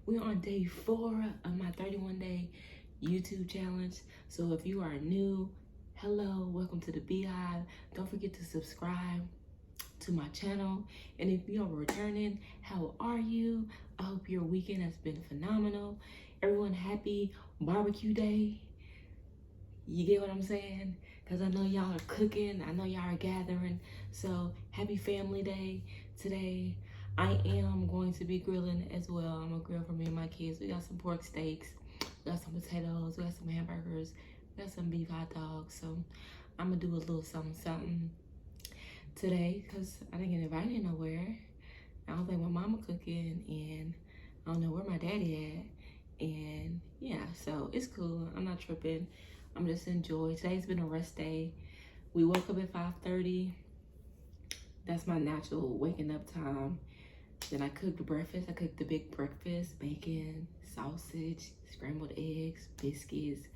We're on day 4 of my 31-day YouTube challenge. So if you are new, hello, welcome to the Beehive. Don't forget to subscribe to my channel. And if you are returning, how are you? I hope your weekend has been phenomenal. Everyone, happy barbecue day. You get what I'm saying? Because I know y'all are cooking. I know y'all are gathering. So happy family day today. I am going to be grilling as well. I'm gonna grill for me and my kids. We got some pork steaks. We got some potatoes. We got some hamburgers. We got some beef hot dogs. So I'm gonna do a little something today because I didn't get invited nowhere. I don't think my mama cooking, and I don't know where my daddy at. And yeah, so it's cool. I'm not tripping. I'm just enjoying. Today's been a rest day. We woke up at 5:30. That's my natural waking up time. Then I cooked breakfast. I cooked the big breakfast: bacon, sausage, scrambled eggs, biscuits,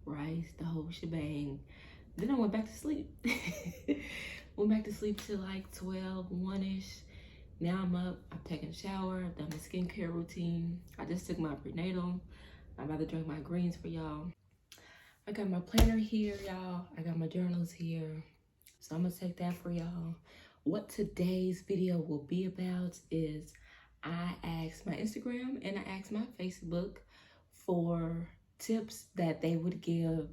rice, the whole shebang. Then I went back to sleep. Went back to sleep till like 12, 1-ish. Now I'm up. I'm taking a shower. I've done my skincare routine. I just took my prenatal. I'm about to drink my greens for y'all. I got my planner here, y'all. I got my journals here. So I'm gonna take that for y'all. What today's video will be about is I asked my Instagram and I asked my Facebook for tips that they would give,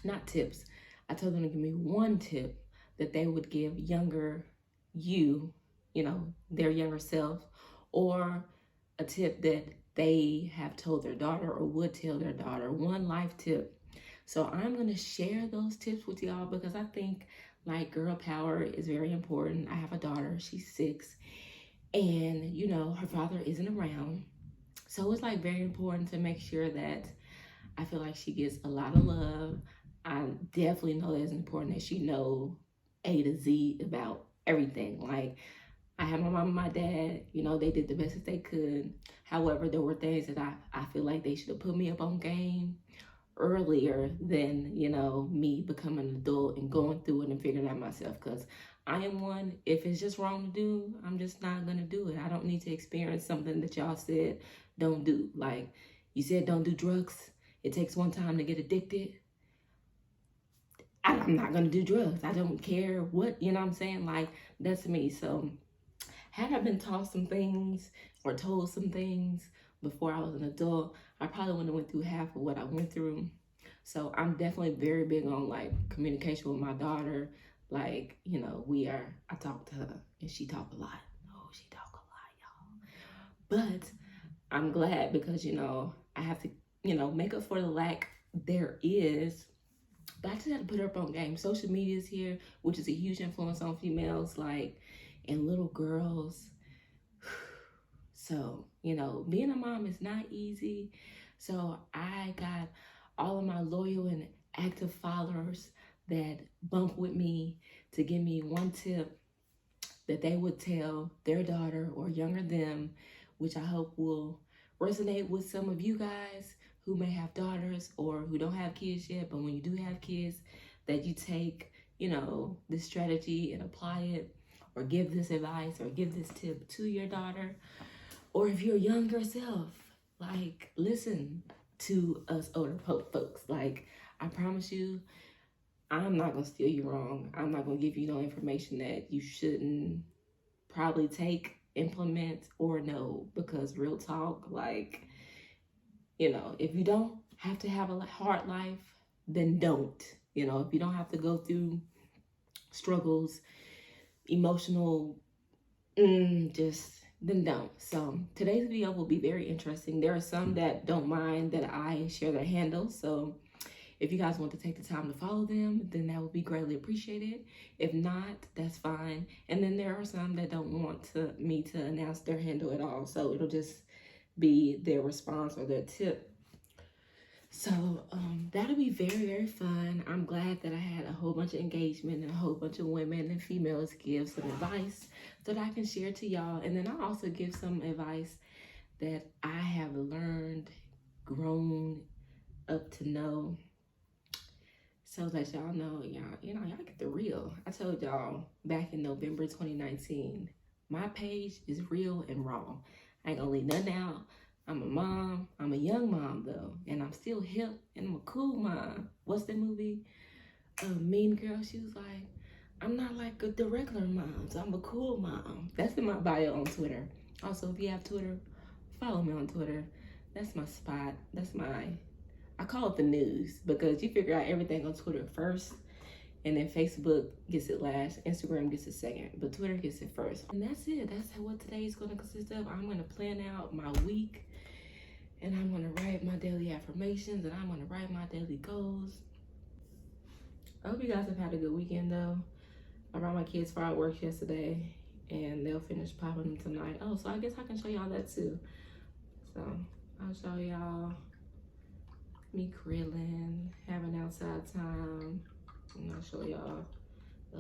not tips. I told them to give me one tip that they would give younger you know, their younger self, or a tip that they have told their daughter or would tell their daughter, one life tip. So I'm gonna share those tips with y'all because I think like girl power is very important. I have a daughter, she's 6, and you know, her father isn't around. So it's like very important to make sure that I feel like she gets a lot of love. I definitely know that it's important that she know A to Z about everything. Like, I had my mom and my dad, you know, they did the best that they could. However, there were things that I feel like they should have put me up on game earlier than, you know, me becoming an adult and going through it and figuring it out myself. Because I am one, if it's just wrong to do, I'm just not going to do it. I don't need to experience something that y'all said don't do. Like, you said don't do drugs. It takes one time to get addicted. I'm not going to do drugs. I don't care what, you know what I'm saying? Like, that's me. So had I been taught some things or told some things before I was an adult, I probably wouldn't have went through half of what I went through. So I'm definitely very big on like communication with my daughter. Like, you know, I talk to her and she talk a lot. Oh, she talk a lot, y'all. But I'm glad because, you know, I have to, you know, make up for the lack there is. But I just have to put her up on game. Social media is here, which is a huge influence on females, like, and little girls. So, you know, being a mom is not easy. So I got all of my loyal and active followers that bump with me to give me one tip that they would tell their daughter or younger them, which I hope will resonate with some of you guys who may have daughters or who don't have kids yet, but when you do have kids, that you take, you know, this strategy and apply it, or give this advice or give this tip to your daughter. Or if you're young yourself, like, listen to us older folks. Like, I promise you, I'm not gonna steer you wrong. I'm not gonna give you no information that you shouldn't probably take, implement, or know, because real talk, like, you know, if you don't have to have a hard life, then don't. You know, if you don't have to go through struggles, emotional, then don't. So today's video will be very interesting. There are some that don't mind that I share their handles. So if you guys want to take the time to follow them, then that would be greatly appreciated. If not, that's fine. And then there are some that don't want me to announce their handle at all. So it'll just be their response or their tip. So that'll be very, very fun. I'm glad that I had a whole bunch of engagement and a whole bunch of women and females give some advice that I can share to y'all. And then I'll also give some advice that I have learned, grown up to know, so that y'all know, y'all get the real. I told y'all back in November 2019, my page is real and raw. I ain't gonna leave nothing out. I'm a mom. I'm a young mom though, and I'm still hip and I'm a cool mom. What's that movie? Mean Girl. She was like, I'm not like the regular moms. I'm a cool mom. That's in my bio on Twitter. Also, if you have Twitter, follow me on Twitter. That's my spot. I call it the news because you figure out everything on Twitter first, and then Facebook gets it last, Instagram gets it second, but Twitter gets it first. And that's it. That's what today is going to consist of. I'm going to plan out my week, and I'm going to write my daily affirmations, and I'm going to write my daily goals. I hope you guys have had a good weekend though. I brought my kids fireworks yesterday, and they'll finish popping them tonight. Oh, so I guess I can show y'all that too. So I'll show y'all me grilling, having outside time. And I'll show y'all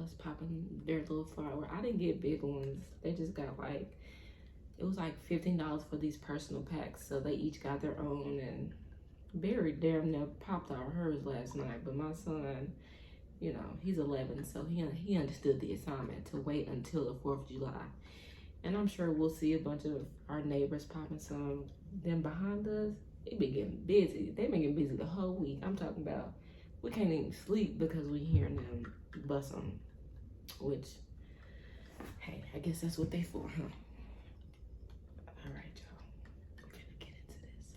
us popping their little fireworks. I didn't get big ones. They just got like, it was like $15 for these personal packs. So they each got their own, and Barry damn near popped out hers last night. But my son, you know, he's 11, so he understood the assignment to wait until the 4th of July. And I'm sure we'll see a bunch of our neighbors popping some. Then behind us, they been getting busy. They've been getting busy the whole week. I'm talking about, we can't even sleep because we hearing them bust them. Which, hey, I guess that's what they for, huh? All right, y'all. We're gonna get into this.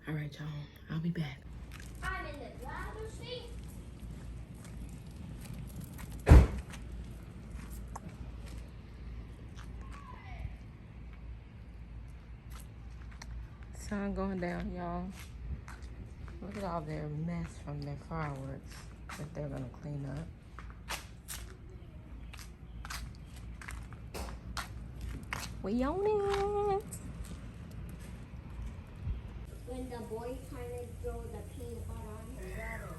All right, y'all. I'll be back. I'm in the driver's seat. Sun going down, y'all. Look at all their mess from their fireworks that they're gonna clean up. We on it. When the boy trying to throw the peanut butter on his brother,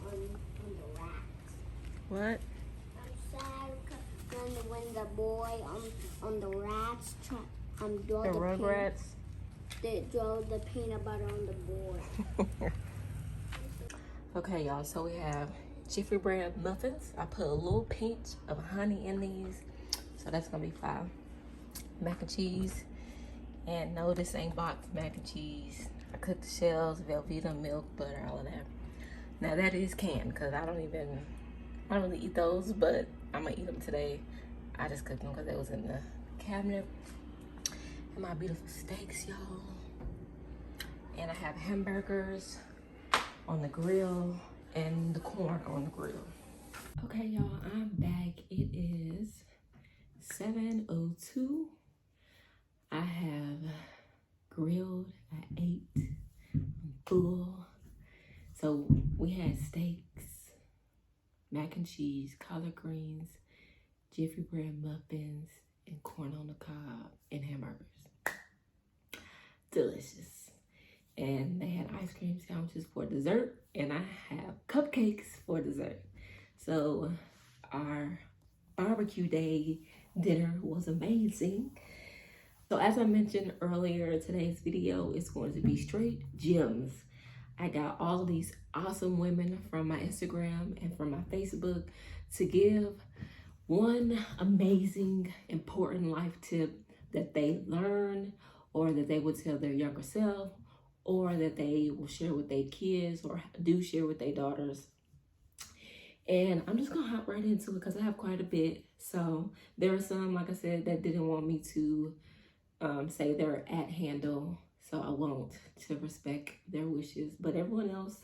on the rats. What? I'm sad because when the boy on the rats throw The Rugrats? They throw the peanut butter on the boy. Okay, y'all, so we have Jiffy Bread muffins. I put a little pinch of honey in these, so that's gonna be 5. Mac and cheese. And no, this ain't boxed mac and cheese. I cooked the shells, Velveeta, milk, butter, all of that. Now that is canned, because I don't really eat those, but I'm gonna eat them today. I just cooked them because they was in the cabinet. And my beautiful steaks, y'all. And I have hamburgers on the grill and the corn on the grill. Okay, y'all, I'm back. It is 7:02. I have grilled, I ate, I'm full. So we had steaks, mac and cheese, collard greens, Jiffy Bread muffins, and corn on the cob, and hamburgers. Delicious. And they had ice cream sandwiches for dessert, and I have cupcakes for dessert. So our barbecue day dinner was amazing. So as I mentioned earlier, today's video is going to be straight gems. I got all of these awesome women from my Instagram and from my Facebook to give one amazing, important life tip that they learn, or that they would tell their younger self, or that they will share with their kids, or do share with their daughters. And I'm just gonna hop right into it because I have quite a bit. So there are some, like I said, that didn't want me to say their @ handle, so I won't, to respect their wishes. But everyone else,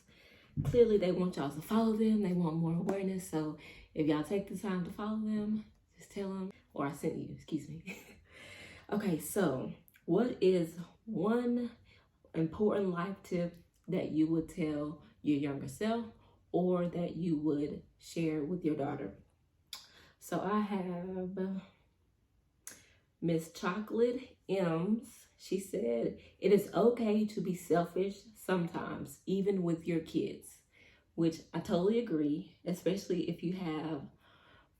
clearly they want y'all to follow them. They want more awareness. So if y'all take the time to follow them, just tell them, or I sent you, excuse me. Okay, so what is one important life tip that you would tell your younger self, or that you would share with your daughter? So I have Miss Chocolate M's, she said, it is okay to be selfish sometimes, even with your kids, which I totally agree, especially if you have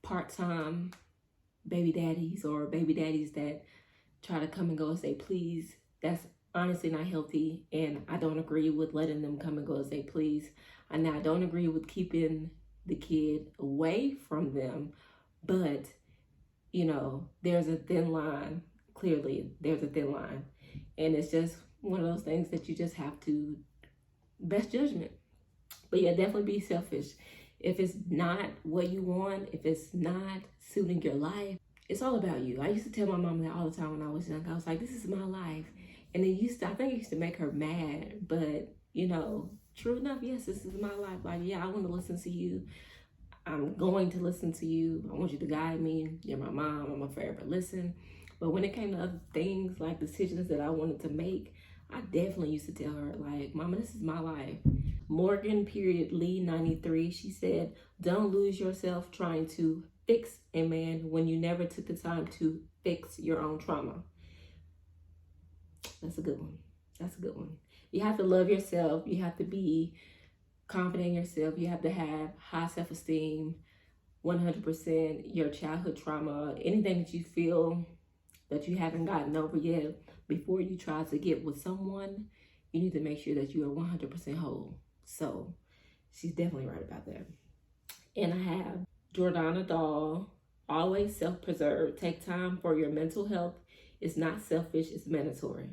part-time baby daddies or baby daddies that try to come and go as they please. That's honestly not healthy, and I don't agree with letting them come and go as they please. And I don't agree with keeping the kid away from them, but you know, there's a thin line. Clearly, there's a thin line, and it's just one of those things that you just have to best judgment. But yeah, definitely be selfish. If it's not what you want, if it's not suiting your life, it's all about you. I used to tell my mom that all the time when I was young. I was like, this is my life. And I think it used to make her mad. But, you know, true enough, yes, this is my life. Like, yeah, I want to listen to you. I'm going to listen to you. I want you to guide me. You're my mom. I'm going to forever listen. But when it came to other things, like decisions that I wanted to make, I definitely used to tell her, like, Mama, this is my life. Morgan, period, Lee, 93, she said, don't lose yourself trying to fix a man when you never took the time to fix your own trauma. That's a good one. That's a good one. You have to love yourself. You have to be confident in yourself. You have to have high self-esteem, 100%. Your childhood trauma, anything that you feel that you haven't gotten over yet, before you try to get with someone, you need to make sure that you are 100% whole. So she's definitely right about that. And I have Jordana Dahl, always self-preserve. Take time for your mental health. It's not selfish, it's mandatory.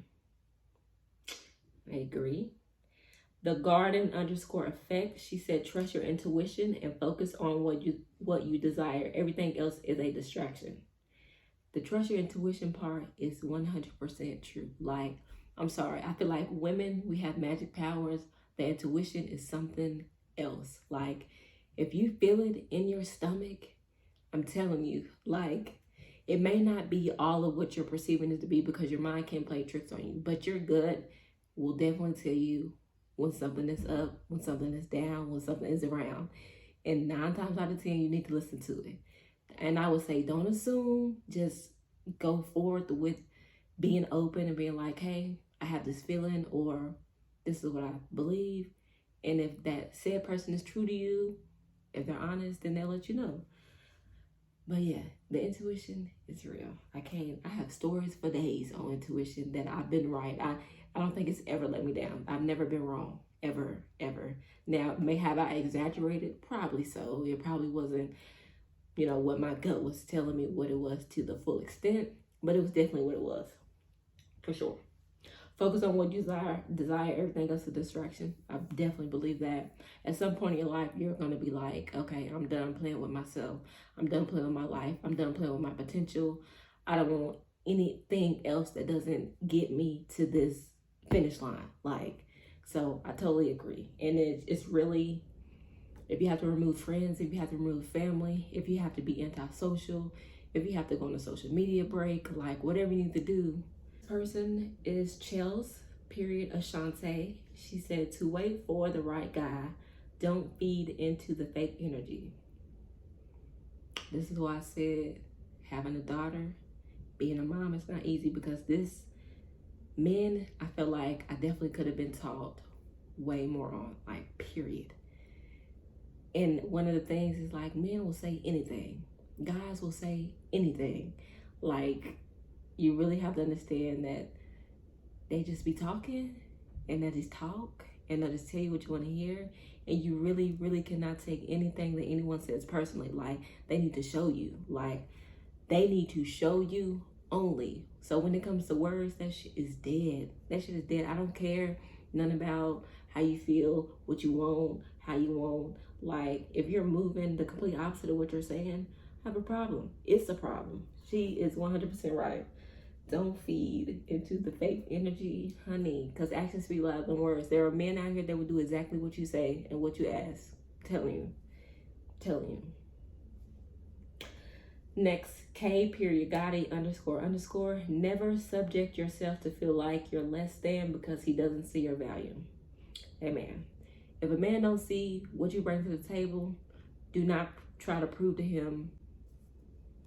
I agree. The Garden _ effect, she said, trust your intuition and focus on what you desire. Everything else is a distraction. The trust your intuition part is 100% true. Like, I'm sorry, I feel like women, we have magic powers. The intuition is something else. Like, if you feel it in your stomach, I'm telling you, like, it may not be all of what you're perceiving it to be because your mind can play tricks on you, but your gut will definitely tell you when something is up, when something is down, when something is around. And 9 times out of 10, you need to listen to it. And I would say, don't assume, just go forward with being open and being like, hey, I have this feeling, or this is what I believe. And if that said person is true to you, if they're honest, then they'll let you know. But yeah, the intuition is real. I have stories for days on intuition that I've been right. I don't think it's ever let me down. I've never been wrong, ever, ever. Now, have I exaggerated? Probably so. It probably wasn't, you know, what my gut was telling me what it was to the full extent, but it was definitely what it was, for sure. Focus on what you desire, everything else is a distraction. I definitely believe that. At some point in your life, you're going to be like, okay, I'm done playing with myself. I'm done playing with my life. I'm done playing with my potential. I don't want anything else that doesn't get me to this finish line. Like, so I totally agree. And it's really, if you have to remove friends, if you have to remove family, if you have to be antisocial, if you have to go on a social media break, like whatever you need to do. Person is Chels, period, Ashante. She said to wait for the right guy. Don't feed into the fake energy. This is why I said having a daughter, being a mom, it's not easy because men, I feel like I definitely could have been taught way more on, like, period. And one of the things is like, men will say anything. Guys will say anything. Like, you really have to understand that they just be talking, and they just talk, and they'll just tell you what you want to hear. And you really, really cannot take anything that anyone says personally. Like, they need to show you. Like, they need to show you only. So when it comes to words, that shit is dead. That shit is dead. I don't care none about how you feel, what you want, how you want. Like, if you're moving the complete opposite of what you're saying, I have a problem. It's a problem. She is 100% right. Don't feed into the fake energy, honey, because actions speak louder than words. There are men out here that will do exactly what you say and what you ask. Telling you. Next, K period Gotti _ never subject yourself to feel like you're less than because he doesn't see your value. Amen. If a man don't see what you bring to the table, do not try to prove to him.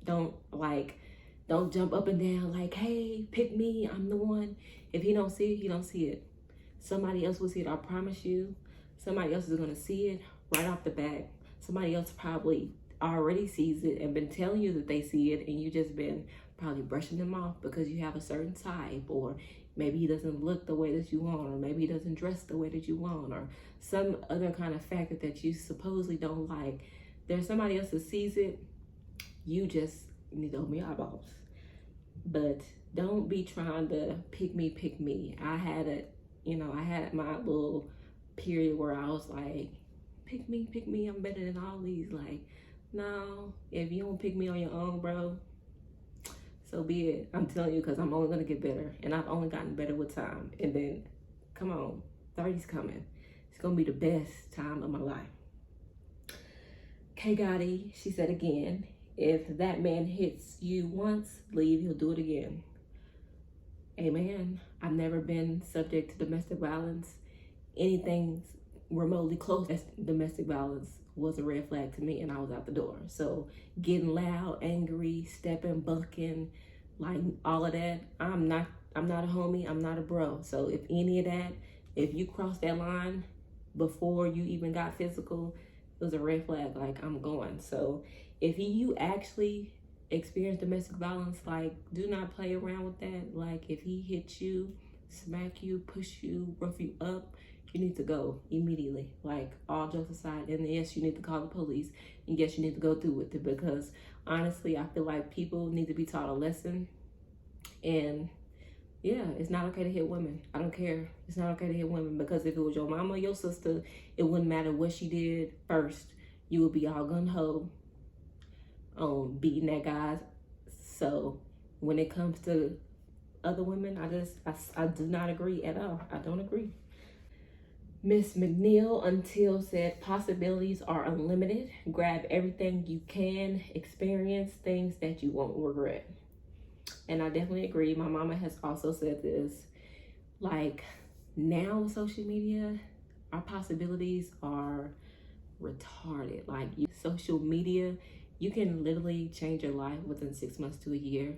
Don't, like, Don't jump up and down like, hey, pick me, I'm the one. If he don't see it, he don't see it. Somebody else will see it, I promise you. Somebody else is gonna see it right off the bat. Somebody else probably already sees it and been telling you that they see it, and you just been probably brushing them off because you have a certain type, or maybe he doesn't look the way that you want, or maybe he doesn't dress the way that you want, or some other kind of factor that you supposedly don't like. There's somebody else that sees it. You just need to open your eyeballs. But don't be trying to pick me. I had my little period where I was like, pick me, I'm better than all these. Like, no, if you don't pick me on your own, bro, so be it. I'm telling you, because I'm only gonna get better, and I've only gotten better with time. And then, come on, 30's coming. It's gonna be the best time of my life. K Gotti, she said again, if that man hits you once, leave, he'll do it again. Amen. I've never been subject to domestic violence. Anything remotely close to domestic violence was a red flag to me, and I was out the door. So getting loud, angry, stepping, bucking, like all of that, I'm not a homie, I'm not a bro. So if any of that, if you cross that line before you even got physical, it was a red flag, like I'm going. So if you actually experience domestic violence, like, do not play around with that. Like, if he hits you, smack you, push you, rough you up, you need to go immediately. Like, all jokes aside, and yes, you need to call the police, and yes, you need to go through with it, because honestly, I feel like people need to be taught a lesson. And yeah, it's not okay to hit women. I don't care. It's not okay to hit women, because if it was your mama or your sister, it wouldn't matter what she did first. You would be all gung-ho on beating that guy. So when it comes to other women, I do not agree at all. I don't agree. Miss McNeil until said possibilities are unlimited. Grab everything you can, experience things that you won't regret. And I definitely agree. My mama has also said this. Like, now with social media, our possibilities are retarded. Like, social media, you can literally change your life within 6 months to a year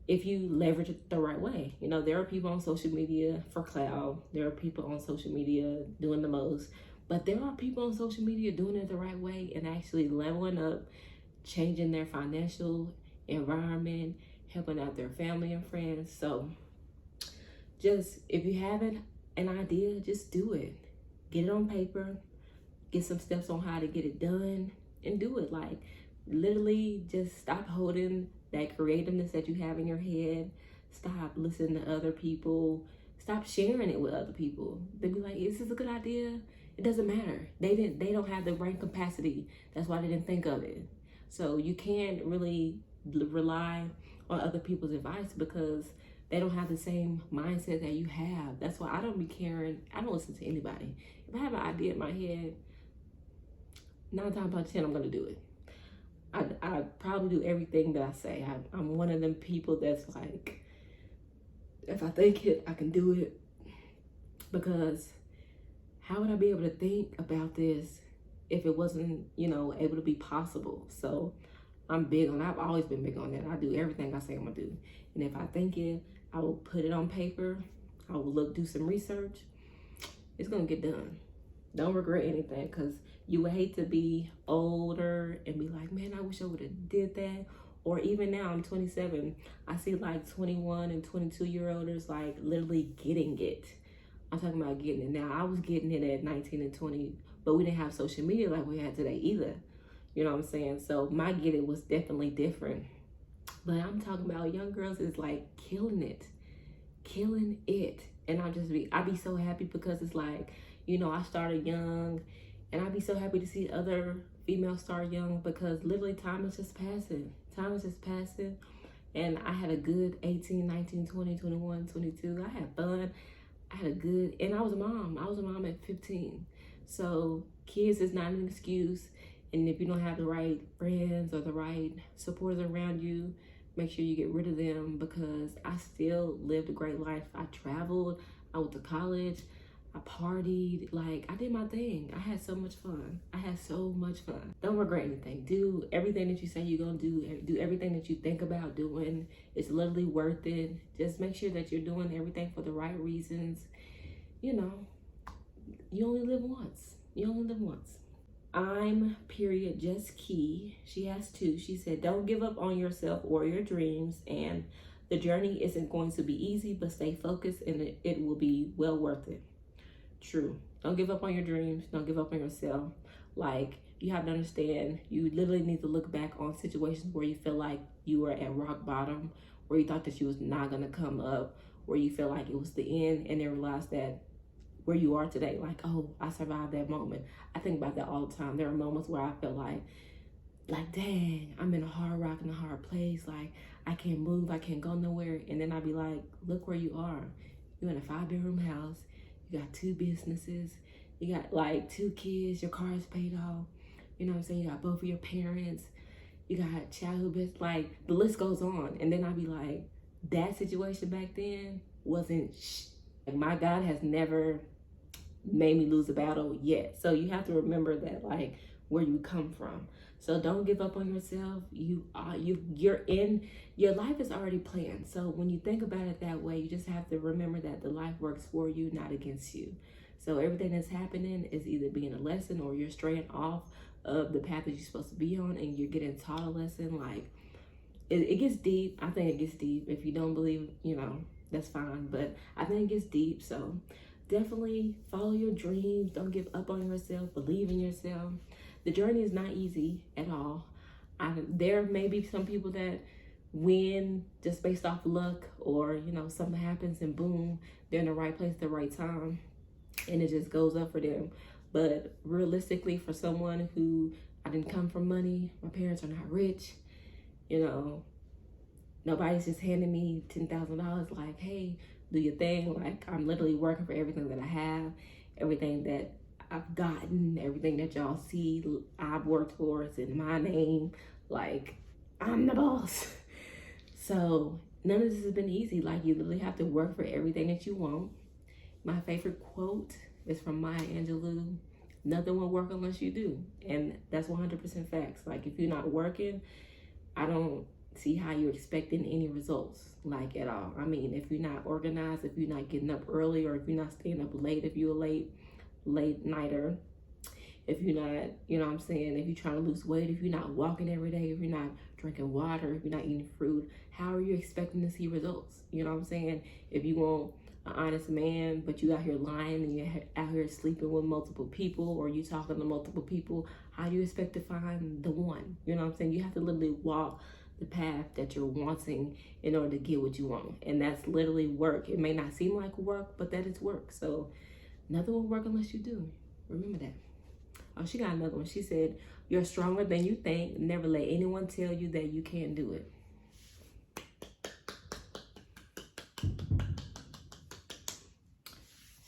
if you leverage it the right way. You know, there are people on social media for clout. There are people on social media doing the most. But there are people on social media doing it the right way and actually leveling up, changing their financial environment, helping out their family and friends. So just, if you have an idea, just do it. Get it on paper, get some steps on how to get it done, and do it. Like, literally just stop holding that creativeness that you have in your head. Stop listening to other people. Stop sharing it with other people. They be like, is this a good idea? It doesn't matter. They don't have the brain capacity. That's why they didn't think of it. So you can't really rely on other people's advice, because they don't have the same mindset that you have. That's why I don't be caring. I don't listen to anybody. If I have an idea in my head, 9 times out of 10, I'm gonna do it. I probably do everything that I say. I'm one of them people that's like, if I think it, I can do it. Because how would I be able to think about this if it wasn't, able to be possible? So I'm big on, I've always been big on that. I do everything I say I'm gonna do. And if I think it, I will put it on paper. I will do some research. It's gonna get done. Don't regret anything, because you would hate to be older and be like, man, I wish I would have did that. Or even now, I'm 27. I see like 21 and 22-year-olds like literally getting it. I'm talking about getting it. Now, I was getting it at 19 and 20, but we didn't have social media like we had today either. You know what I'm saying? So my get it was definitely different. But I'm talking about young girls is like killing it. And I be so happy, because it's like, I started young, and I'd be so happy to see other females start young, because literally time is just passing. And I had a good 18, 19, 20, 21, 22. I had fun. I had a good, and I was a mom. I was a mom at 15. So kids is not an excuse. And if you don't have the right friends or the right supporters around you, make sure you get rid of them, because I still lived a great life. I traveled. I went to college. I partied, like I did my thing. I had so much fun. I had so much fun. Don't regret anything. Do everything that you say you're gonna do. Do everything that you think about doing. It's literally worth it. Just make sure that you're doing everything for the right reasons. You know, you only live once. You only live once. I'm period just key. She has two. She said, don't give up on yourself or your dreams, and the journey isn't going to be easy, but stay focused and it will be well worth it. True. Don't give up on your dreams. Don't give up on yourself. Like, you have to understand, you literally need to look back on situations where you feel like you were at rock bottom, where you thought that you was not going to come up, where you feel like it was the end, and then realize that where you are today, like, oh, I survived that moment. I think about that all the time. There are moments where I feel like dang, I'm in a hard rock in a hard place. Like, I can't move, I can't go nowhere. And then I'd be like, look where you are. You're in a 5-bedroom house. You got 2 businesses. You got like 2 kids. Your car is paid off. You know what I'm saying? You got both of your parents. You got childhood business. Like, the list goes on. And then I'd be like, that situation back then wasn't like, my God has never made me lose a battle yet. So you have to remember that, like, where you come from. So don't give up on yourself. You're in, your life is already planned. So when you think about it that way, you just have to remember that the life works for you, not against you. So everything that's happening is either being a lesson or you're straying off of the path that you're supposed to be on and you're getting taught a lesson. Like, it gets deep. I think it gets deep. If you don't believe, you know, that's fine. But I think it gets deep. So definitely follow your dreams. Don't give up on yourself. Believe in yourself. The journey is not easy at all. There may be some people that win just based off luck, or, you know, something happens and boom, they're in the right place at the right time and it just goes up for them. But realistically, for someone who, I didn't come from money, my parents are not rich, you know, nobody's just handing me $10,000 like, hey, do your thing. Like, I'm literally working for everything that I have, everything that I've gotten, everything that y'all see I've worked for. It's in my name. Like, I'm the boss. So none of this has been easy. Like, you literally have to work for everything that you want. My favorite quote is from Maya Angelou: nothing will work unless you do. And that's 100% facts. Like, if you're not working, I don't see how you're expecting any results, like, at all. I mean, if you're not organized, if you're not getting up early, or if you're not staying up late, if you're a late nighter, if you're not, you know what I'm saying, if you're trying to lose weight, if you're not walking every day, if you're not drinking water, if you're not eating fruit, how are you expecting to see results? You know what I'm saying? If you want an honest man, but you out here lying and you're out here sleeping with multiple people, or you talking to multiple people, how do you expect to find the one? You know what I'm saying? You have to literally walk the path that you're wanting in order to get what you want. And that's literally work. It may not seem like work, but that is work. So nothing will work unless you do. Remember that. Oh, she got another one. She said, you're stronger than you think. Never let anyone tell you that you can't do it.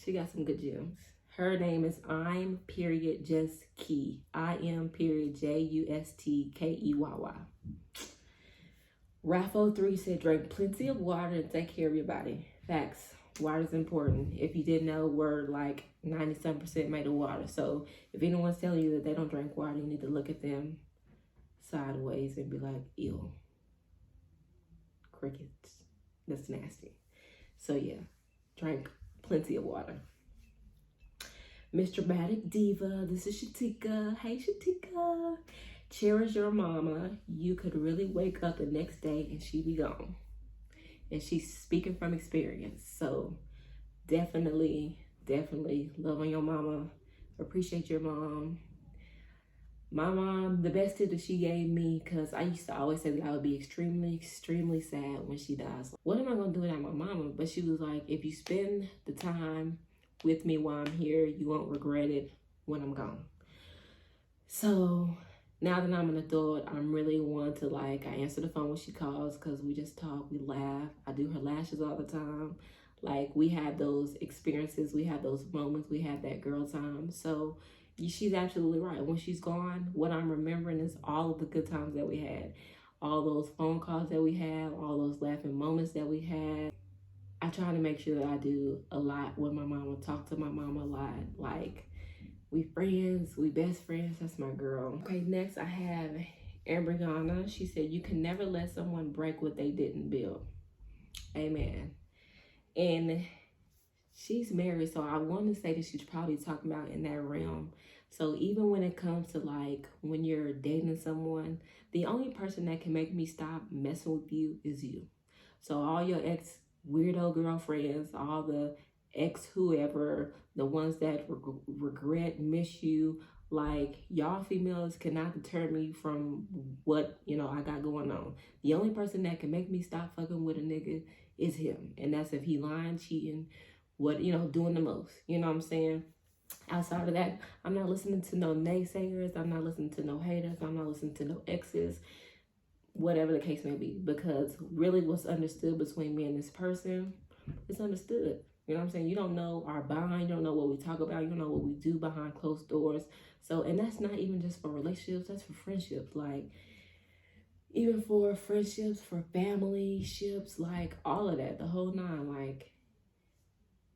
She got some good gems. Her name is I'm period just key. I am period JUSTKEYY. Raffo 3 said, drink plenty of water and take care of your body. Facts. Water is important. If you didn't know, we're like 97% made of water. So if anyone's telling you that they don't drink water, you need to look at them sideways and be like, ew. Crickets. That's nasty. So yeah, drink plenty of water. Mr. Baacckk Diva, this is Shatika. Hey, Shatika. Cherish your mama. You could really wake up the next day and she be gone. And she's speaking from experience. So definitely love on your mama. Appreciate your mom. My mom, the best tip that she gave me, because I used to always say that I would be extremely sad when she dies. What am I going to do without my mama? But she was like, if you spend the time with me while I'm here, you won't regret it when I'm gone. So now that I'm an adult, I'm really one to, like, I answer the phone when she calls because we just talk, we laugh. I do her lashes all the time. Like, we have those experiences, we have those moments, we have that girl time. So she's absolutely right. When she's gone, what I'm remembering is all of the good times that we had, all those phone calls that we had, all those laughing moments that we had. I try to make sure that I do a lot with my mama, talk to my mama a lot. Like, we friends, we best friends. That's my girl. Okay, next I have Ambriana. She said, you can never let someone break what they didn't build. Amen. And she's married, so I want to say that she's probably talking about in that realm. So even when it comes to like when you're dating someone, the only person that can make me stop messing with you is you. So all your ex weirdo girlfriends, all the ex whoever, the ones that regret, miss you, like y'all females cannot deter me from what, you know, I got going on. The only person that can make me stop fucking with a nigga is him. And that's if he lying, cheating, what, you know, doing the most. You know what I'm saying? Outside of that, I'm not listening to no naysayers. I'm not listening to no haters. I'm not listening to no exes, whatever the case may be. Because really what's understood between me and this person is understood. You know what I'm saying? You don't know our bond. You don't know what we talk about. You don't know what we do behind closed doors. So, and that's not even just for relationships. That's for friendships. Like, even for friendships, for family ships, like all of that, the whole nine. Like,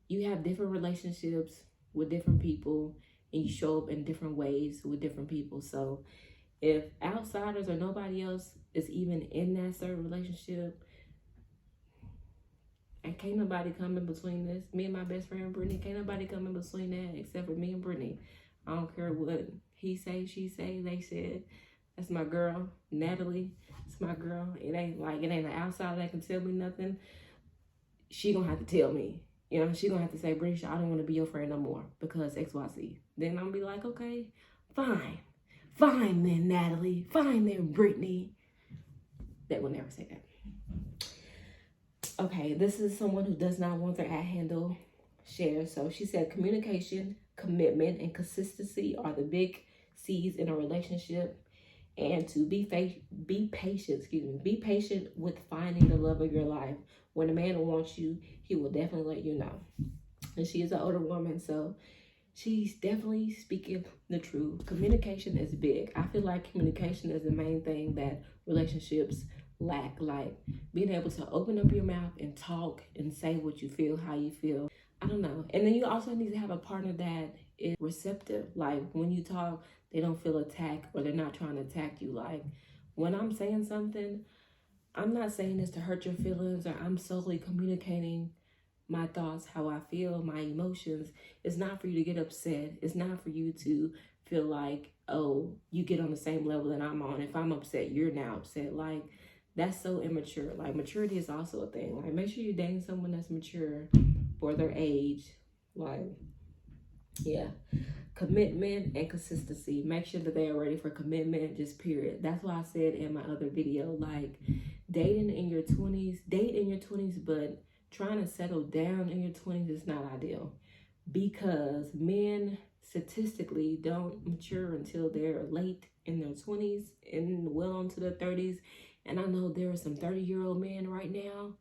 you have different relationships with different people, and you show up in different ways with different people. So if outsiders or nobody else is even in that certain relationship, and can't nobody come in between this, me and my best friend Brittany, can't nobody come in between that except for me and Brittany. I don't care what he say, she say, they said. That's my girl, Natalie. It's my girl. It ain't an outsider that can tell me nothing. She gonna have to tell me. You know, she gonna have to say, Brittany, I don't want to be your friend no more because XYZ. Then I'm gonna be like, okay, fine. Fine then, Natalie. Fine then, Brittany. They will never say that. Okay, this is someone who does not want their ad handle shared. So she said, communication, commitment, and consistency are the big C's in a relationship. And to be patient with finding the love of your life. When a man wants you, he will definitely let you know. And she is an older woman, so she's definitely speaking the truth. Communication is big. I feel like communication is the main thing that relationships lack. Like being able to open up your mouth and talk and say what you feel, how you feel. I don't know. And then you also need to have a partner that is receptive. Like when you talk, they don't feel attacked or they're not trying to attack you. Like when I'm saying something, I'm not saying this to hurt your feelings, or I'm solely communicating my thoughts, how I feel, my emotions. It's not for you to get upset. It's not for you to feel like, oh, you get on the same level that I'm on. If I'm upset, you're now upset. Like, that's so immature. Like, maturity is also a thing. Like, make sure you're dating someone that's mature for their age. Like, yeah. Commitment and consistency. Make sure that they are ready for commitment, just period. That's why I said in my other video, like, date in your 20s, but trying to settle down in your 20s is not ideal because men statistically don't mature until they're late in their 20s and well into their 30s. And I know there are some 30-year-old men right now,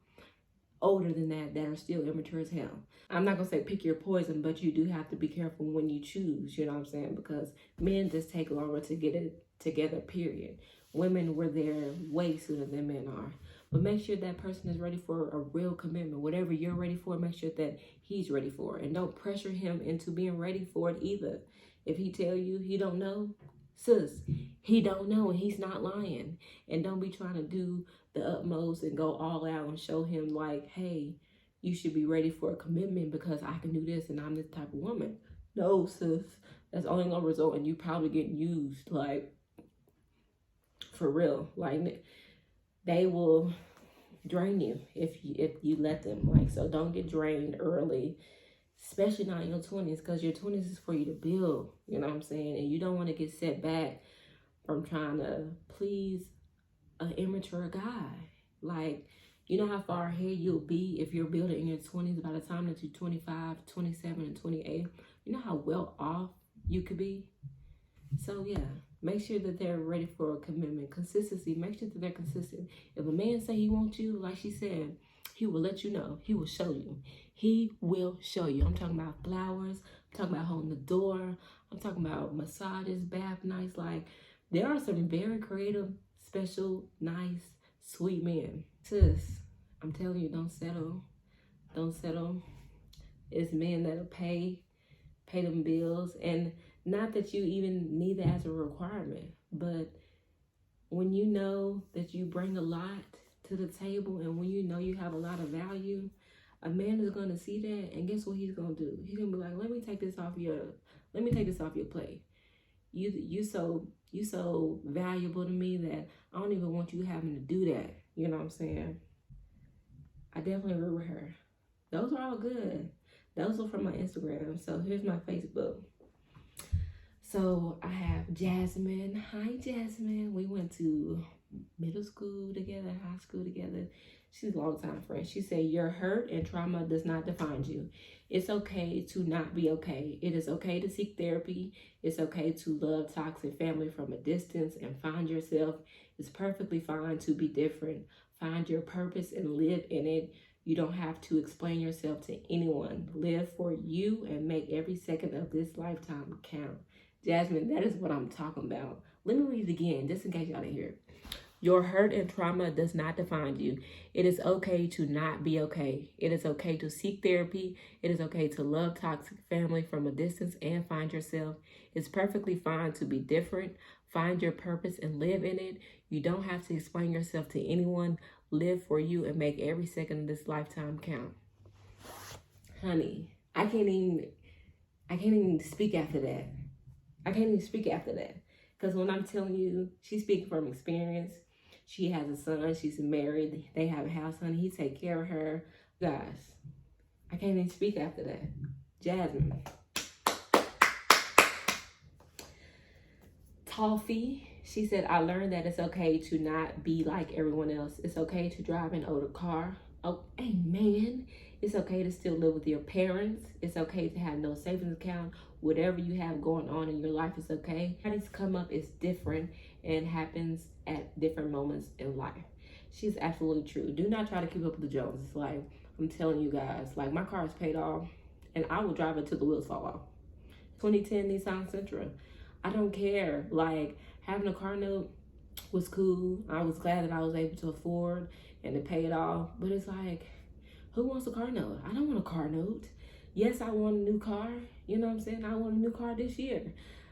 older than that are still immature as hell. I'm not gonna say pick your poison, but you do have to be careful when you choose, you know what I'm saying? Because men just take longer to get it together, period. Women were there way sooner than men are. But make sure that person is ready for a real commitment. Whatever you're ready for, make sure that he's ready for it. And don't pressure him into being ready for it either. If he tell you he don't know, sis, he don't know and he's not lying. And don't be trying to do the utmost and go all out and show him like, hey, you should be ready for a commitment because I can do this and I'm this type of woman. No, sis, that's only gonna result in you probably getting used, like, for real. Like, they will drain you if you let them. Like, so don't get drained early, especially not in your 20s, because your 20s is for you to build, you know what I'm saying? And you don't want to get set back from trying to please an immature guy. Like, you know how far ahead you'll be if you're building in your 20s. By the time that you're 25, 27, and 28, you know how well off you could be? So yeah, make sure that they're ready for a commitment. Consistency, make sure that they're consistent. If a man say he wants you, like she said, he will let you know. He will show you. He will show you. I'm talking about flowers. I'm talking about holding the door. I'm talking about massages, bath nights. Like, there are some very creative, special, nice, sweet men. Sis, I'm telling you, don't settle don't settle. It's men that'll pay them bills. And not that you even need that as a requirement, but when you know that you bring a lot to the table, and when you know you have a lot of value, a man is going to see that, and guess what he's going to do? He's going to be like, let me take this off your plate. You so valuable to me that I don't even want you having to do that. You know what I'm saying? I definitely agree with her. Those are all good. Those are from my Instagram. So here's my Facebook. So I have Jasmine. Hi, Jasmine. We went to middle school together, high school together. She's a long-time friend. She said, your hurt and trauma does not define you. It's okay to not be okay. It is okay to seek therapy. It's okay to love toxic family from a distance and find yourself. It's perfectly fine to be different. Find your purpose and live in it. You don't have to explain yourself to anyone. Live for you and make every second of this lifetime count. Jasmine, that is what I'm talking about. Let me read it again, just in case y'all didn't hear it. Your hurt and trauma does not define you. It is okay to not be okay. It is okay to seek therapy. It is okay to love toxic family from a distance and find yourself. It's perfectly fine to be different. Find your purpose and live in it. You don't have to explain yourself to anyone. Live for you and make every second of this lifetime count. Honey, I can't even speak after that. I can't even speak after that. Because when I'm telling you, she's speaking from experience. She has a son. She's married. They have a house, honey. He take care of her. Guys, I can't even speak after that. Jasmine. Toffee. She said, I learned that it's okay to not be like everyone else. It's okay to drive an older car. Oh, amen. It's okay to still live with your parents. It's okay to have no savings account. Whatever you have going on in your life is okay. Everybody's come up is different and happens at different moments in life. She's absolutely true. Do not try to keep up with the Joneses. Like, I'm telling you guys, like, my car is paid off and I will drive it till the wheels fall off. 2010 Nissan Sentra. I don't care. Like, having a car note was cool. I was glad that I was able to afford and to pay it off. But it's like, who wants a car note? I don't want a car note. Yes, I want a new car. You know what I'm saying? I want a new car this year.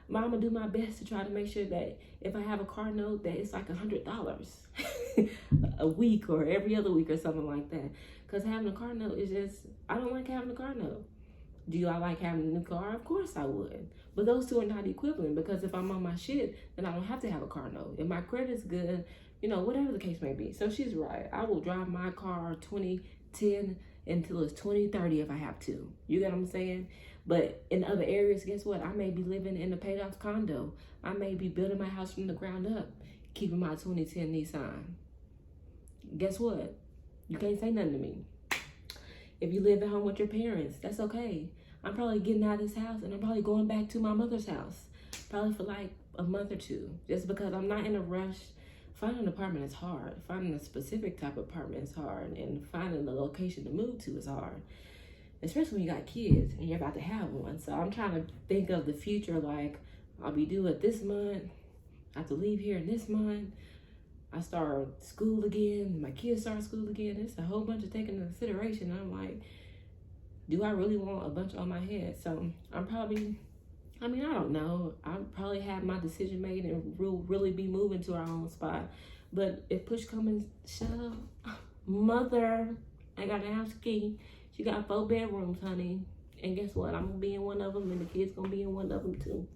I'm gonna do my best to try to make sure that if I have a car note, that it's like $100 a week or every other week or something like that. Because having a car note is just, I don't like having a car note. Do I like having a new car? Of course I would. But those two are not equivalent, because if I'm on my shit, then I don't have to have a car note. If my credit's good, you know, whatever the case may be. So she's right. I will drive my car 2010 until it's 2030 if I have to. You get what I'm saying? But in other areas, guess what? I may be living in a paid off condo. I may be building my house from the ground up, keeping my 2010 Nissan. Guess what? You can't say nothing to me. If you live at home with your parents, that's okay. I'm probably getting out of this house and I'm probably going back to my mother's house, probably for like a month or two, just because I'm not in a rush. Finding an apartment is hard. Finding a specific type of apartment is hard, and finding the location to move to is hard, especially when you got kids and you're about to have one. So I'm trying to think of the future, like, I'll be due it this month, I have to leave here in this month, I start school again, my kids start school again. It's a whole bunch of taking into consideration. I'm like, do I really want a bunch on my head? So I'm probably, I don't know. I'll probably have my decision made and we'll really be moving to our own spot. But if push comes and shove, mother, I got a house key. She got 4 bedrooms, honey. And guess what? I'm gonna be in one of them and the kids gonna be in one of them too.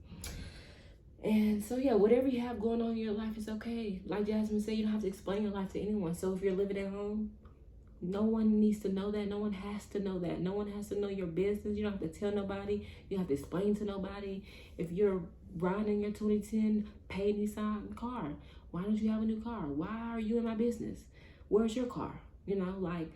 And so yeah, whatever you have going on in your life is okay. Like Jasmine said, you don't have to explain your life to anyone. So if you're living at home, no one needs to know that. No one has to know that. No one has to know your business. You don't have to tell nobody. You don't have to explain to nobody. If you're riding your 2010 paid Nissan car, why don't you have a new car? Why are you in my business? Where's your car? You know, like,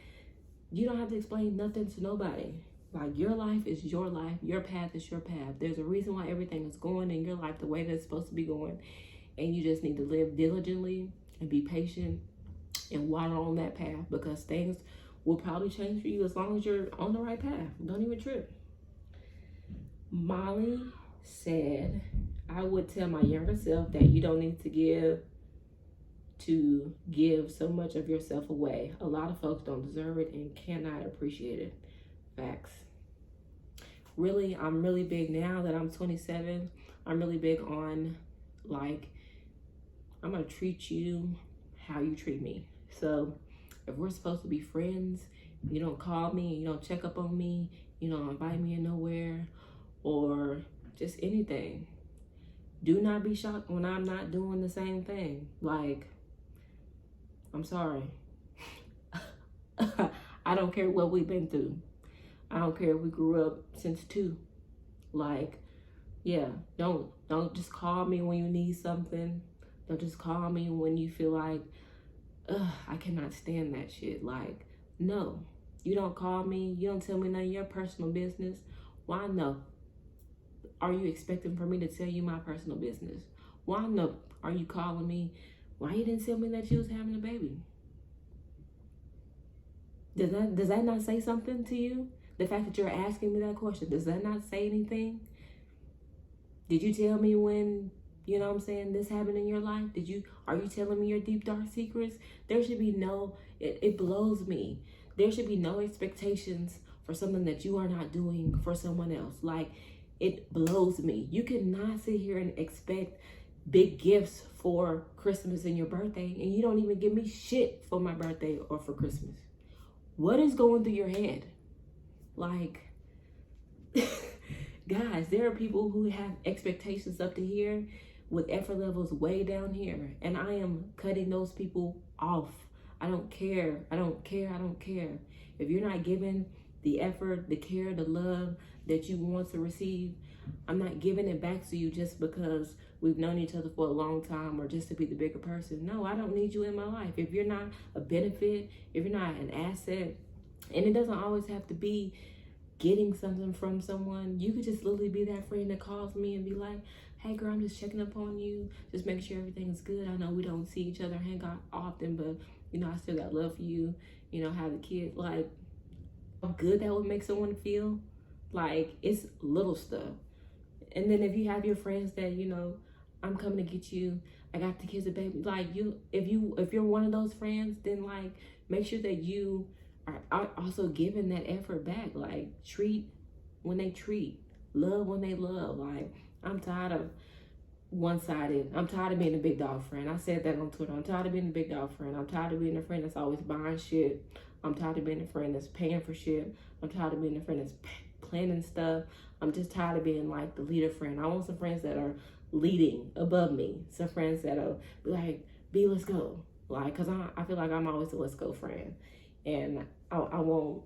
you don't have to explain nothing to nobody. Like, your life is your life. Your path is your path. There's a reason why everything is going in your life the way that it's supposed to be going. And you just need to live diligently and be patient and water on that path, because things will probably change for you as long as you're on the right path. Don't even trip. Molly said, I would tell my younger self that you don't need to give to give so much of yourself away. A lot of folks don't deserve it and cannot appreciate it. Facts. Really, I'm really big now that I'm 27. I'm really big on, like, I'm gonna treat you how you treat me. So if we're supposed to be friends, you don't call me, you don't check up on me, you don't invite me in nowhere, or just anything. Do not be shocked when I'm not doing the same thing. Like, I'm sorry. I don't care what we've been through. I don't care if we grew up since 2. Like, yeah, don't just call me when you need something. Don't just call me when you feel like, I cannot stand that shit. Like, no, you don't call me. You don't tell me none of your personal business. Why no? Are you expecting for me to tell you my personal business? Why no? Are you calling me? Why you didn't tell me that you was having a baby? Does that not say something to you? The fact that you're asking me that question, does that not say anything? Did you tell me when, you know what I'm saying, this happened in your life? Are you telling me your deep, dark secrets? There should be no, it blows me. There should be no expectations for something that you are not doing for someone else. Like, it blows me. You cannot sit here and expect big gifts for Christmas and your birthday, and you don't even give me shit for my birthday or for Christmas. What is going through your head? Like, guys, there are people who have expectations up to here with effort levels way down here, and I am cutting those people off. I don't care. I don't care. I don't care. If you're not giving the effort, the care, the love that you want to receive, I'm not giving it back to you just because we've known each other for a long time or just to be the bigger person. No, I don't need you in my life. If you're not a benefit, if you're not an asset, and it doesn't always have to be getting something from someone. You could just literally be that friend that calls me and be like, hey girl, I'm just checking up on you, just making sure everything's good. I know we don't see each other, hang out often, but you know, I still got love for you. You know, have the kid. Like, how good that would make someone feel. Like, it's little stuff. And then if you have your friends that, you know, I'm coming to get you, I got the kids a baby. Like, if you're one of those friends, then like, make sure that you are also giving that effort back. Like, treat when they treat, love when they love. Like, I'm tired of one-sided. I'm tired of being a big dog friend. I said that on Twitter. I'm tired of being a big dog friend. I'm tired of being a friend that's always buying shit. I'm tired of being a friend that's paying for shit. I'm tired of being a friend that's planning stuff. I'm just tired of being like the leader friend. I want some friends that are leading above me. Some friends that are like, B, let's go. Like, cause I feel like I'm always the let's go friend. And I want,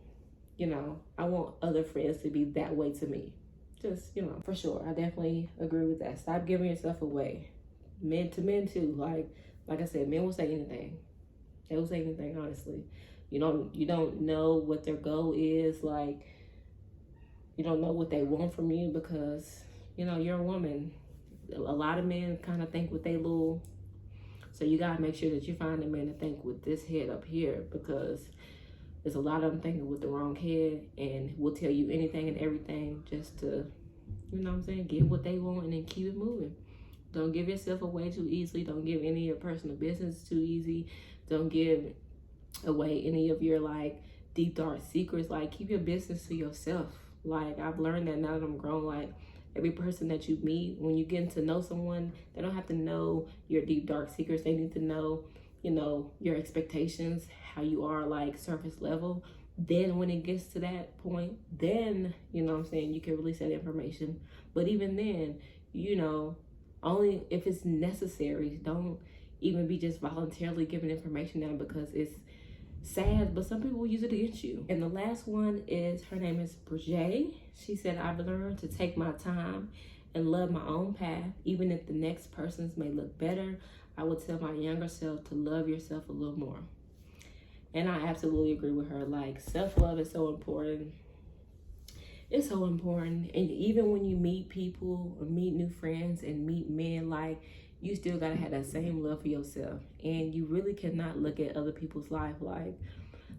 you know, I want other friends to be that way to me. Just, you know, for sure. I definitely agree with that. Stop giving yourself away. Men to men too. Like I said, men will say anything. They will say anything, honestly. You don't know what their goal is. Like, you don't know what they want from you because, you know, you're a woman. A lot of men kind of think with their little, so you gotta make sure that you find a man to think with this head up here, because there's a lot of them thinking with the wrong head and will tell you anything and everything just to, you know what I'm saying, get what they want and then keep it moving. Don't give yourself away too easily. Don't give any of your personal business too easy. Don't give away any of your like deep dark secrets. Like, keep your business to yourself. Like, I've learned that now that I'm grown. Like, every person that you meet, when you get to know someone, they don't have to know your deep dark secrets. They need to know, you know, your expectations, how you are, like, surface level. Then when it gets to that point, then, you know what I'm saying, you can release that information. But even then, you know, only if it's necessary. Don't even be just voluntarily giving information down because it's sad, but some people will use it against you. And the last one is, her name is Baacckk. She said, I've learned to take my time and love my own path, even if the next person's may look better. I would tell my younger self to love yourself a little more. And I absolutely agree with her. Like, self-love is so important. It's so important. And even when you meet people or meet new friends and meet men, like, you still gotta have that same love for yourself. And you really cannot look at other people's life. Like,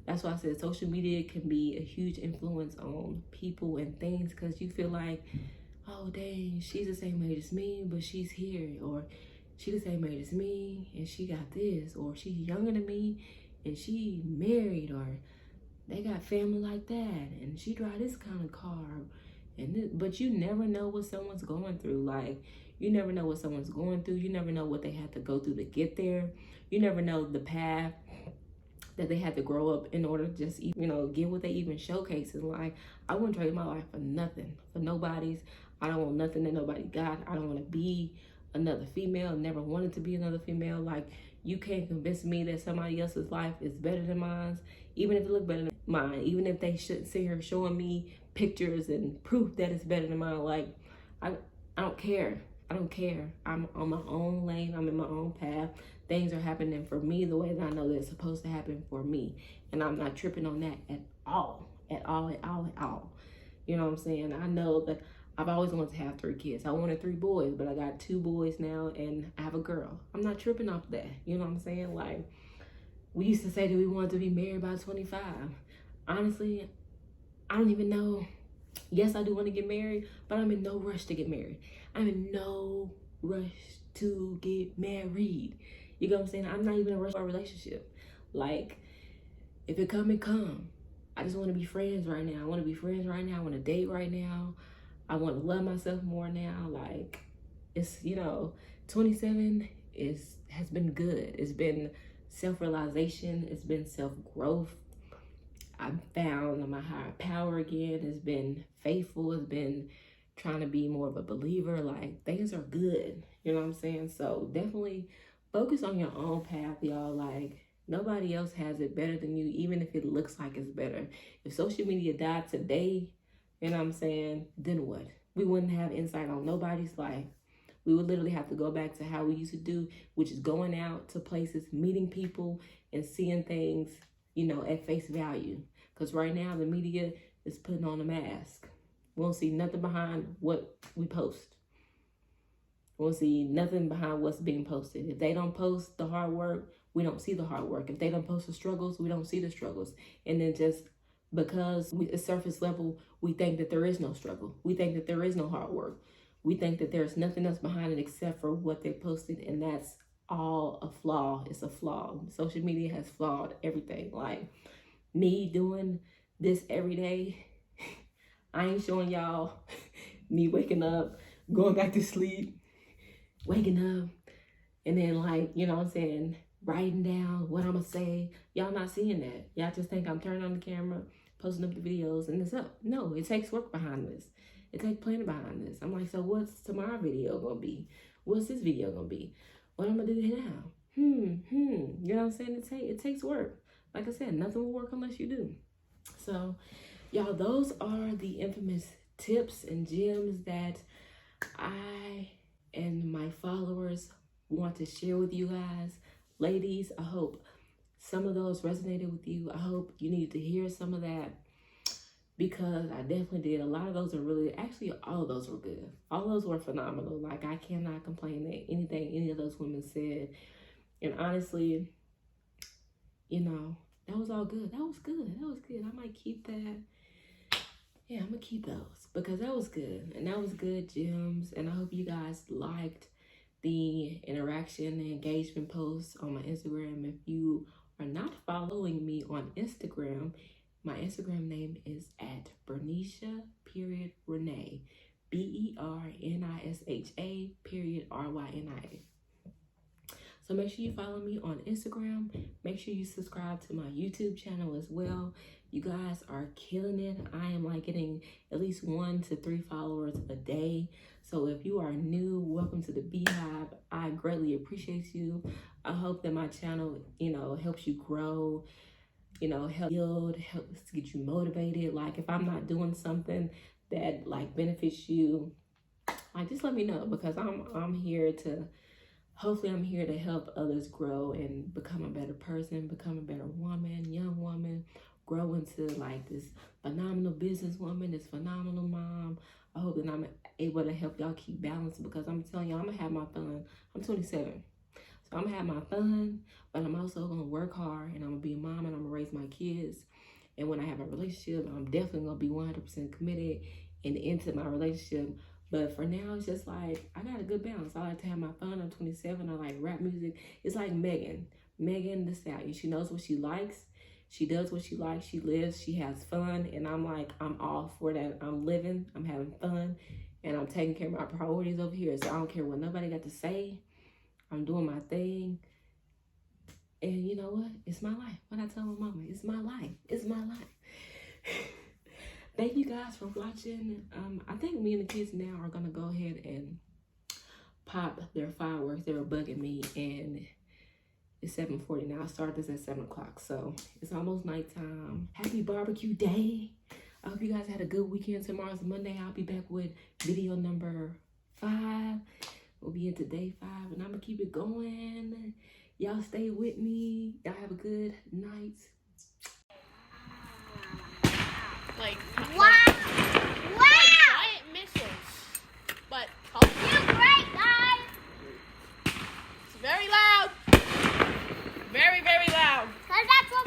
that's why I said social media can be a huge influence on people and things, because you feel like, oh dang, she's the same age as me, but she's here. Or she the same age as me and she got this, or she's younger than me and she married, or they got family like that and she drive this kind of car. But you never know what someone's going through. Like, you never know what someone's going through. You never know what they had to go through to get there. You never know the path that they had to grow up in order to just, get what they even showcase in life. I wouldn't trade my life for nothing, for nobody's. I don't want nothing that nobody got. I don't want to be another female. Never wanted to be another female. Like, you can't convince me that somebody else's life is better than mine, even if it look better than mine, even if they shouldn't sit here showing me pictures and proof that it's better than mine. Like, I don't care. I don't care. I'm on my own lane. I'm in my own path. Things are happening for me the way that I know that it's supposed to happen for me. And I'm not tripping on that at all. At all, at all, at all. You know what I'm saying? I know that I've always wanted to have 3 kids. I wanted 3 boys, but I got 2 boys now and I have a girl. I'm not tripping off that. You know what I'm saying? Like, we used to say that we wanted to be married by 25. Honestly, I don't even know. Yes, I do want to get married, but I'm in no rush to get married. I'm in no rush to get married. You know what I'm saying? I'm not even in a rush for a relationship. Like, if it come, it come. I just want to be friends right now. I want to be friends right now. I want to date right now. I want to love myself more now. Like, it's, 27 has been good. It's been self-realization. It's been self-growth. I've found my higher power again. It's been faithful. It's been trying to be more of a believer. Like, things are good. You know what I'm saying? So definitely focus on your own path, y'all. Like, nobody else has it better than you, even if it looks like it's better. If social media died today, you know what I'm saying, then what? We wouldn't have insight on nobody's life. We would literally have to go back to how we used to do, which is going out to places, meeting people, and seeing things, at face value. Because right now, the media is putting on a mask. We won't see nothing behind what we post. We won't see nothing behind what's being posted. If they don't post the hard work, we don't see the hard work. If they don't post the struggles, we don't see the struggles. And then just because at surface level, we think that there is no struggle. We think that there is no hard work. We think that there's nothing else behind it except for what they posted, and that's all a flaw. It's a flaw. Social media has flawed everything. Like, me doing this every day, I ain't showing y'all me waking up, going back to sleep, waking up, and then, like, you know what I'm saying, writing down what I'm gonna say. Y'all not seeing that. Y'all just think I'm turning on the camera, posting up the videos, and it's up. No, it takes work behind this. It takes planning behind this. I'm like, so what's tomorrow's video gonna be? What's this video gonna be? What I'm gonna do now? You know what I'm saying? It takes work. Like I said, nothing will work unless you do. So, y'all, those are the infamous tips and gems that I and my followers want to share with you guys. Ladies, I hope some of those resonated with you. I hope you needed to hear some of that, because I definitely did. A lot of those are actually all of those were good. All of those were phenomenal. Like, I cannot complain that anything any of those women said. And honestly, that was all good. That was good. That was good. I might keep that. Yeah, I'm gonna keep those because that was good. And that was good gems. And I hope you guys liked the interaction and engagement posts on my Instagram. If you are not following me on Instagram, my Instagram name is at Bernisha.Renee. BERNISHA.RYNIA. So make sure you follow me on Instagram. Make sure you subscribe to my YouTube channel as well. You guys are killing it. I am like getting at least 1 to 3 followers a day. So if you are new, welcome to the Beehive. I greatly appreciate you. I hope that my channel, helps you grow, help build, helps get you motivated. Like, if I'm not doing something that like benefits you, like, just let me know, because I'm here to, hopefully I'm here to help others grow and become a better person, become a better woman, young woman, grow into like this phenomenal businesswoman, this phenomenal mom. I hope that I'm able to help y'all keep balance, because I'm telling y'all, I'm gonna have my fun. I'm 27. So I'm gonna have my fun, but I'm also gonna work hard, and I'm gonna be a mom, and I'm gonna raise my kids. And when I have a relationship, I'm definitely gonna be 100% committed and into my relationship But for now, it's just like, I got a good balance. I like to have my fun. I'm 27. I like rap music. It's like Megan the Stallion. She knows what she likes. She does what she likes. She lives. She has fun. And I'm like, I'm all for that. I'm living. I'm having fun. And I'm taking care of my priorities over here. So I don't care what nobody got to say. I'm doing my thing. And you know what? It's my life. What I tell my mama, it's my life. It's my life. Thank you guys for watching. I think me and the kids now are going to go ahead and pop their fireworks. They were bugging me, and it's 7:40 now. I started this at 7 o'clock, so it's almost nighttime. Happy barbecue day. I hope you guys had a good weekend. Tomorrow's Monday. I'll be back with video number 5. We'll be into day 5, and I'm going to keep it going. Y'all stay with me. Y'all have a good night. Like, Wow! Wow! like giant missiles, but colorful. You're great, guys! It's very loud. Very, very loud. Because that's what